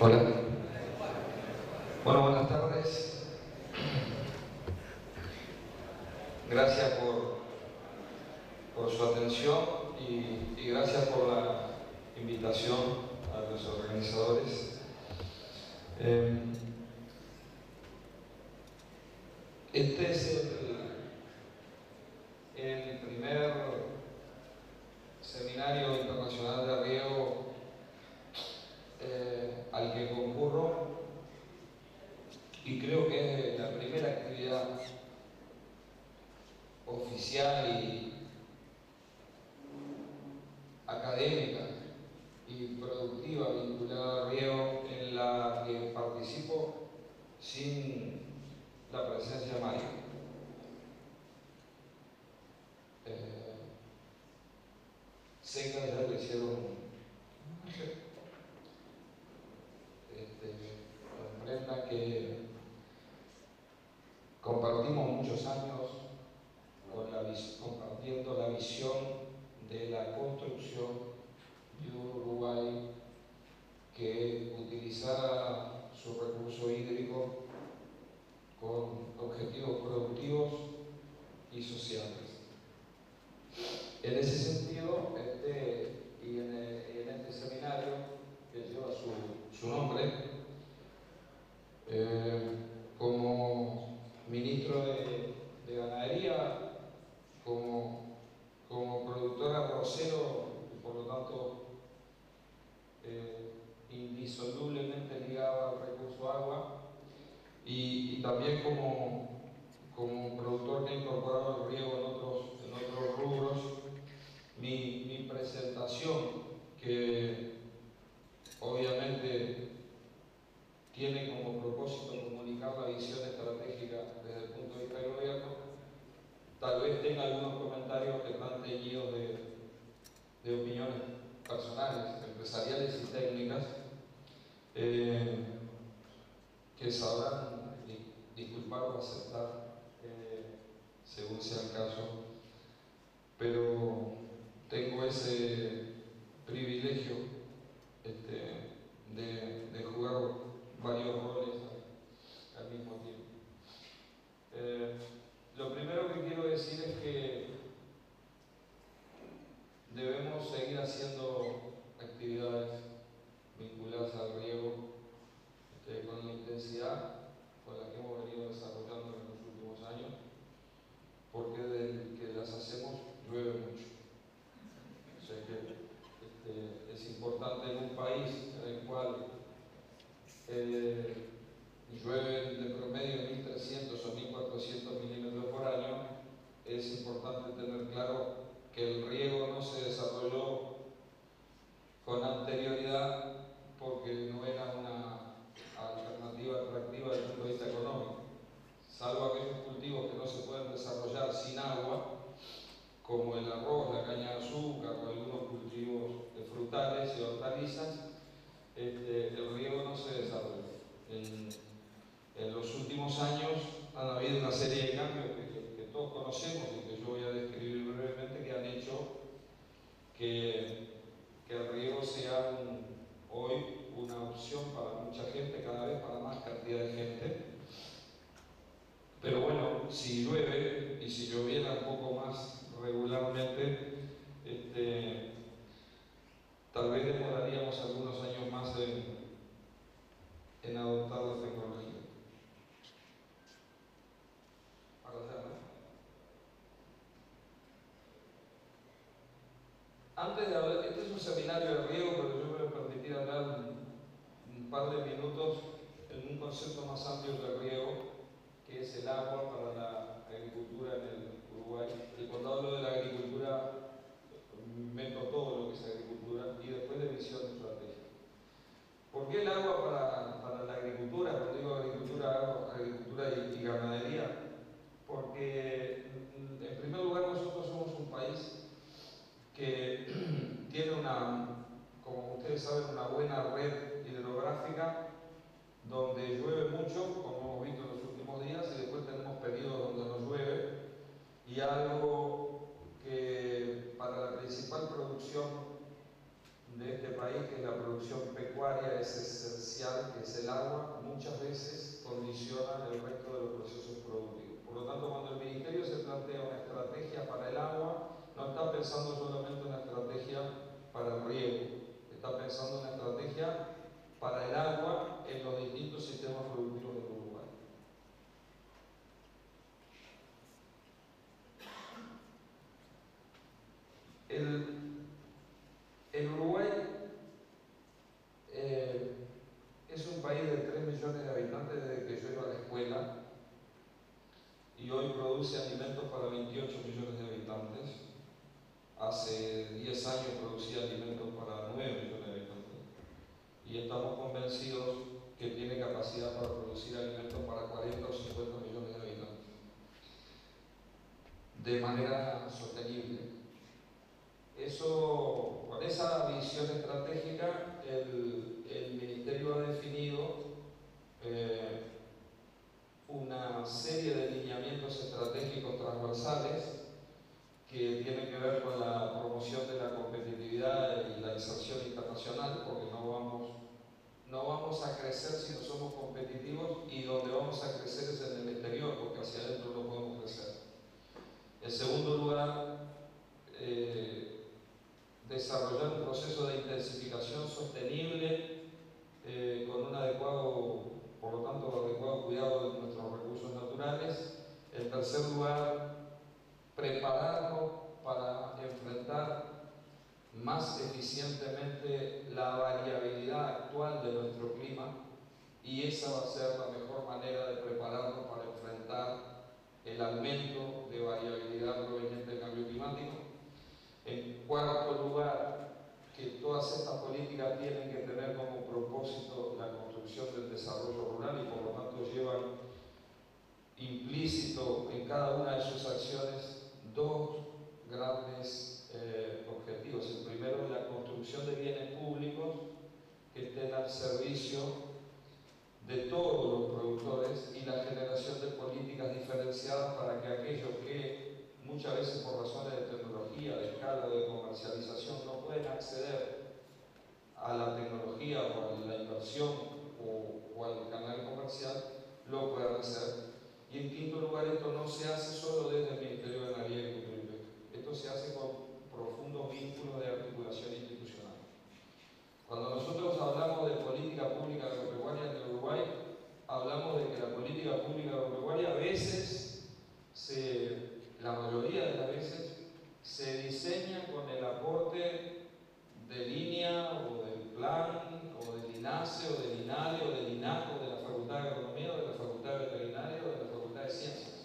Hola. Bueno, buenas tardes. Gracias por su atención y gracias por la invitación a los organizadores. Este es el primer seminario internacional de riego al que concurro, y creo que es la primera actividad oficial y académica y productiva vinculada al riego en la que participo sin la presencia de Mario. Sé que ya le hicieron comprenda que compartimos muchos años compartiendo la visión de la construcción de un Uruguay que utilizara su recurso hídrico con objetivos productivos y sociales. En ese sentido, en este seminario que lleva su nombre, como ministro de Ganadería, como productor arrocero y por lo tanto indisolublemente ligado al recurso agua, y también como productor que ha incorporado el riego en otros rubros, mi presentación, que obviamente tiene como propósito comunicar la visión estratégica desde el punto de vista del gobierno, tal vez tenga algunos comentarios que están teñidos de opiniones personales, empresariales y técnicas, que sabrán disculpar o aceptar según sea el caso, pero tengo ese privilegio de jugar varios roles al mismo tiempo. Lo primero que quiero decir es que debemos seguir haciendo actividades vinculadas al riego con la intensidad con la que hemos venido desarrollando en los últimos años, porque desde que las hacemos llueve mucho. O sea que es importante en un país en el cual llueve de promedio 1.300 o 1.400 milímetros por año, es importante tener claro que el riego no se desarrolló con anterioridad porque no era una alternativa atractiva desde el punto de vista económico, salvo aquellos cultivos que no se pueden desarrollar sin agua, como el arroz, la caña de azúcar o algunos cultivos de frutales y hortalizas. El riego no se desarrolló. En los últimos años han habido una serie de cambios que todos conocemos y que yo voy a describir brevemente, que han hecho que el riego sea hoy una opción para mucha gente, cada vez para más cantidad de gente. Pero bueno, si llueve y si lloviera un poco más regularmente, tal vez demoraríamos algunos años más en adoptar la tecnología. Antes de hablar, este es un seminario de riego, pero yo me voy a permitir hablar un par de minutos en un concepto más amplio del riego, que es el agua para la agricultura en el Uruguay. Y cuando hablo de la agricultura, meto todo lo que es agricultura y después de visión estratégica. ¿Por qué el agua para la agricultura? Cuando digo agricultura, agricultura y ganadería. Porque, en primer lugar, nosotros somos un país que tiene como ustedes saben, una buena red hidrográfica donde llueve mucho, como hemos visto en los últimos días, y después tenemos periodos donde no llueve, y algo que para la principal producción de este país, que es la producción producción pecuaria es esencial, que es el agua, muchas veces condiciona el resto de los procesos productivos. Por lo tanto, cuando el Ministerio se plantea una estrategia para el agua, no está pensando solamente en una estrategia para el riego, está pensando en una estrategia para el agua en los distintos sistemas productivos del Uruguay. El Uruguay es un país de 3 millones de habitantes desde que yo iba a la escuela y hoy produce alimentos para 28 millones de habitantes. Hace 10 años producía alimentos para 9 millones de habitantes y estamos convencidos que tiene capacidad para producir alimentos para 40 o 50 millones de habitantes de manera sostenible. Eso, con esa visión estratégica, el Ministerio ha definido una serie de lineamientos estratégicos transversales que tienen que ver con la promoción de la competitividad y la inserción internacional, porque no vamos a crecer si no somos competitivos, y donde vamos a crecer es en el exterior, porque hacia adentro no podemos crecer. En segundo lugar, desarrollar un proceso de intensificación sostenible con un adecuado, por lo tanto, adecuado cuidado de nuestros recursos naturales. En tercer lugar, prepararnos para enfrentar más eficientemente la variabilidad actual de nuestro clima, y esa va a ser la mejor manera de prepararnos para enfrentar el aumento de variabilidad proveniente del cambio climático. En cuarto lugar, que todas estas políticas tienen que tener como propósito la construcción del desarrollo rural y por lo tanto llevan implícito en cada una de sus acciones dos grandes objetivos. El primero es la construcción de bienes públicos que estén al servicio de todos los productores y la generación de políticas diferenciadas para que aquellos que muchas veces por razones de tecnología, de escala, de comercialización no pueden acceder a la tecnología o a la inversión o al canal comercial, lo puedan hacer. Y en quinto lugar, esto no se hace solo desde el Ministerio de Ganadería, Agricultura y Pesca. Esto se hace con profundos vínculos de articulación institucional. Cuando nosotros hablamos de política pública agropecuaria en el Uruguay, hablamos de que la política pública agropecuaria a veces, la mayoría de las veces, se diseña con el aporte del INEA o del Plan o del INASE o del INALE o del INACO, de la Facultad de Agronomía o de la Facultad de Veterinaria o de la Facultad de Ciencias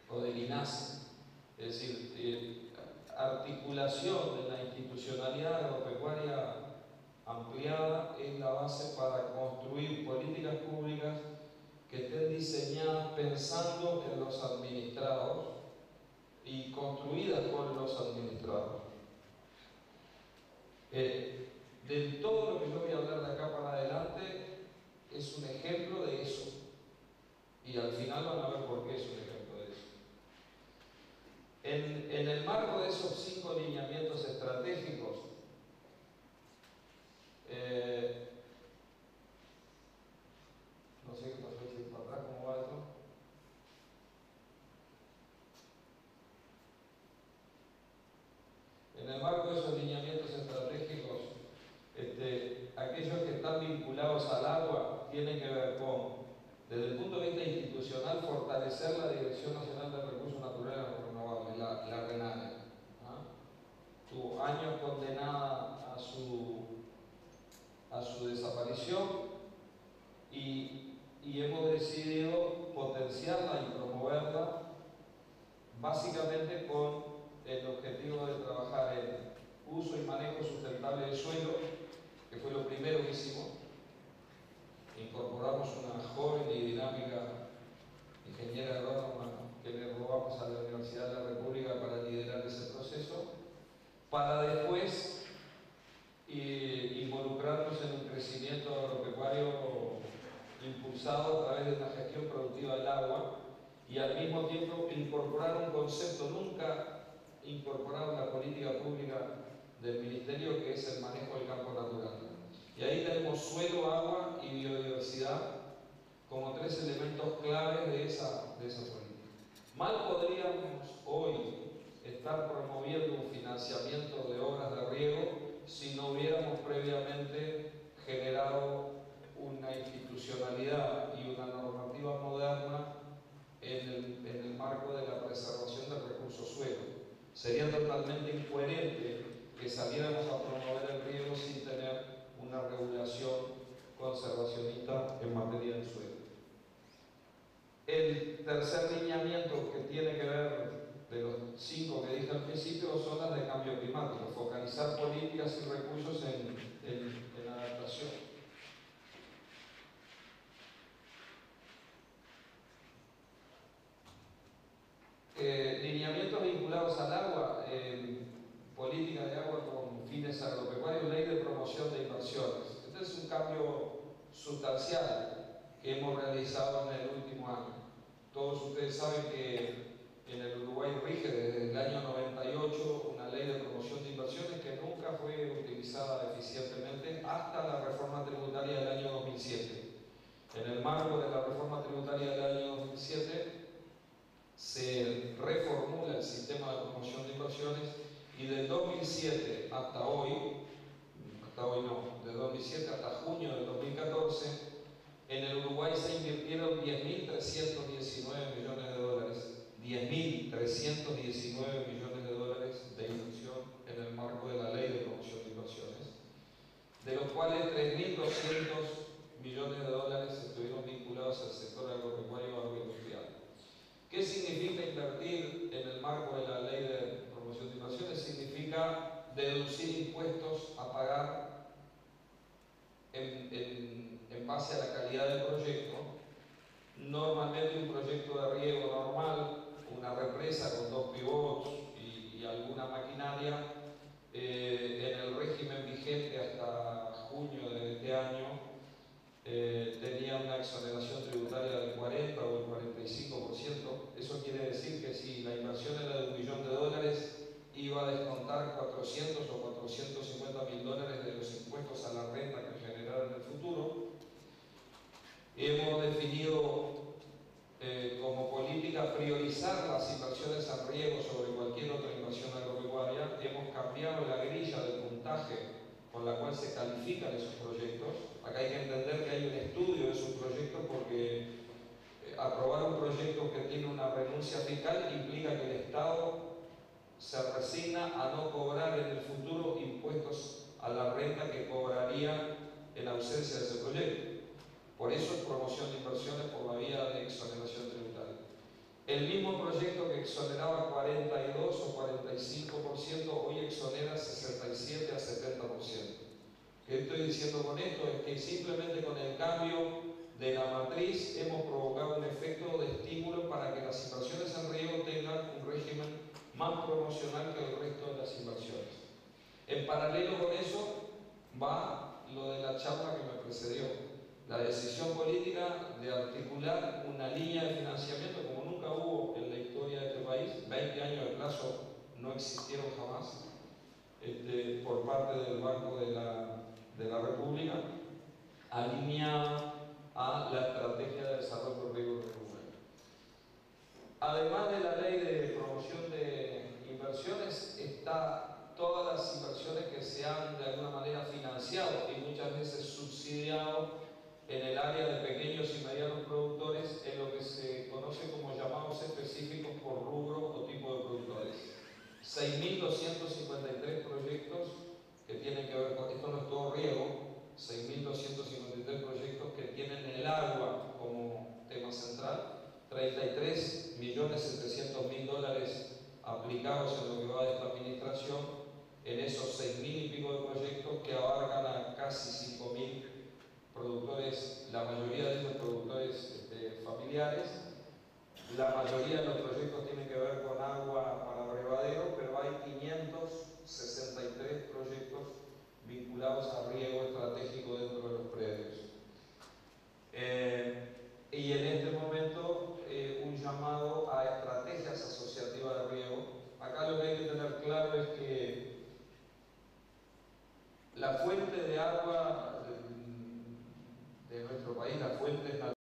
o del INASE. Es decir, articulación de la institucionalidad agropecuaria ampliada es la base para construir políticas públicas que estén diseñadas pensando en los administrados y construidas por los administrados. De todo lo que yo voy a hablar de acá para adelante es un ejemplo de eso, y al final van a ver por qué es un ejemplo de eso. En el marco de esos 5 lineamientos estratégicos, no sé qué pasó, si para atrás, ¿cómo va esto? En el marco de esos lineamientos estratégicos, aquellos que están vinculados al agua tienen que ver con, desde el punto de vista institucional, fortalecer la Dirección Nacional de Recursos Naturales Renovables, la RENARE. Tuvo años condenada a su desaparición y hemos decidido potenciarla y promoverla básicamente con el objetivo de trabajar en uso y manejo sustentable del suelo, que fue lo primero que hicimos. Incorporamos una joven y dinámica ingeniera agrónoma que le robamos a la Universidad de la República para liderar ese proceso, para después involucrarnos en un crecimiento agropecuario impulsado a través de una gestión productiva del agua y al mismo tiempo incorporar un concepto. Nunca incorporaron la política pública del Ministerio, que es el manejo del campo natural. Y ahí tenemos suelo, agua y biodiversidad como tres elementos claves de esa política. Mal podríamos hoy estar promoviendo un financiamiento de obras de riego si no hubiéramos previamente generado una institucionalidad y una normativa moderna en el marco de la preservación del recurso suelo. Sería totalmente incoherente que saliéramos a promover el riego sin tener una regulación conservacionista en materia de suelo. El tercer lineamiento que tiene que ver, de los 5 que dije al principio, son las de cambio climático, focalizar políticas y recursos en adaptación. Lineamientos vinculados al agua, política de agua con fines agropecuarios, ley de promoción de inversiones. Este es un cambio sustancial que hemos realizado en el último año. Todos ustedes saben que en el Uruguay rige desde el año 98 una ley de promoción de inversiones que nunca fue utilizada eficientemente hasta la reforma tributaria del año 2007. En el marco de la reforma tributaria del año 2007 se reformula el sistema de promoción de inversiones y del 2007 hasta hoy no, de 2007 hasta junio del 2014, en el Uruguay se invirtieron 10.319 millones de dólares. 10.319 millones de dólares de inversión en el marco de la Ley de Promoción de Inversiones, de los cuales 3.200 millones de dólares estuvieron vinculados al sector agropecuario agroindustrial. ¿Qué significa invertir en el marco de la Ley de Promoción de Inversiones? Significa deducir impuestos a pagar en base a la calidad del proyecto. Normalmente un proyecto de riego normal, una represa con 2 pivots y alguna maquinaria, en el régimen vigente hasta junio de este año, tenía una exoneración tributaria del 40 o del 45%. Eso quiere decir que si la inversión era de $1 millón, iba a descontar 400 o 450 mil dólares de los impuestos a la renta que generaron en el futuro. Hemos definido como política priorizar las inversiones en riego sobre cualquier otra inversión agropecuaria. Hemos cambiado la grilla de puntaje con la cual se califican esos proyectos. Acá hay que entender que hay un estudio de esos proyectos porque aprobar un proyecto que tiene una renuncia fiscal implica que el Estado se resigna a no cobrar en el futuro impuestos a la renta que cobraría en ausencia de ese proyecto. Por eso es promoción de inversiones por la vía de exoneración tributaria. El mismo proyecto que exoneraba 42 o 45%, hoy exonera 67 a 70%. ¿Qué estoy diciendo con esto? Es que simplemente con el cambio de la matriz hemos provocado un efecto de estímulo para que las inversiones en riego tengan un régimen más promocional que el resto de las inversiones. En paralelo con eso va lo de la charla que me precedió. La decisión política de articular una línea de financiamiento como nunca hubo en la historia de este país. 20 años de plazo no existieron jamás por parte del Banco de la República, alineado a la estrategia de desarrollo riego rural. Además de la ley de promoción de inversiones, está todas las inversiones que se han de alguna manera financiado y muchas veces subsidiado en el área de pequeños y medianos productores, en lo que se conoce como llamados específicos por rubro o tipo de productores. 6.253 proyectos que tienen que ver con, esto no es todo riego, 6.253 proyectos que tienen el agua como tema central, 33.700.000 dólares aplicados en lo que va de esta administración, en esos 6.000 y pico de proyectos que abarcan a casi 5.000 productores, la mayoría de ellos productores familiares. La mayoría de los proyectos tienen que ver con agua para abrevadero, pero hay 563 proyectos vinculados a riego estratégico dentro de los predios. Y en este momento un llamado a estrategias asociativas de riego. Acá lo que hay que tener claro es que La fuente de agua de nuestro país, las fuentes naturales,